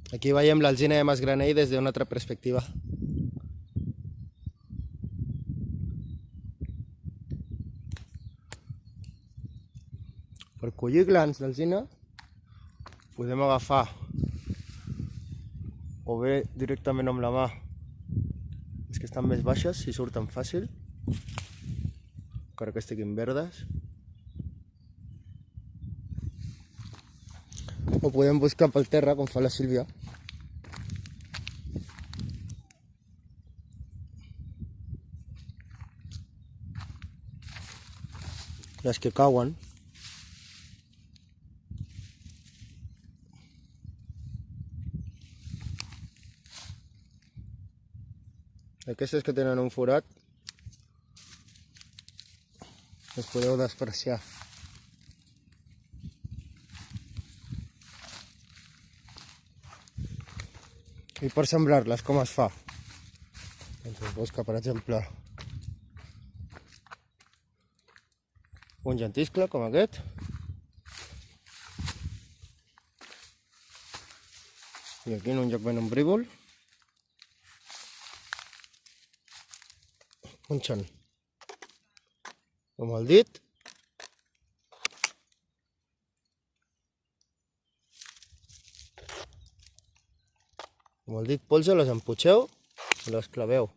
Aquí veiem l'alzina de Masgranell des d'una altra perspectiva. Per collir glans d'alzina podem agafar o bé directament amb la mà les que estan més baixes, si surten fàcil, encara que estiguin verdes, o podem buscar pel terra com fa la Sílvia. Les que cauen. Aquestes que tenen un forat les podeu despreciar. I per sembrar-les com es fa? Doncs es busca, per exemple, un llentiscle com aquest, i aquí en un lloc ben ombrívol punxen amb el dit polze, les emputxeu i les claveu.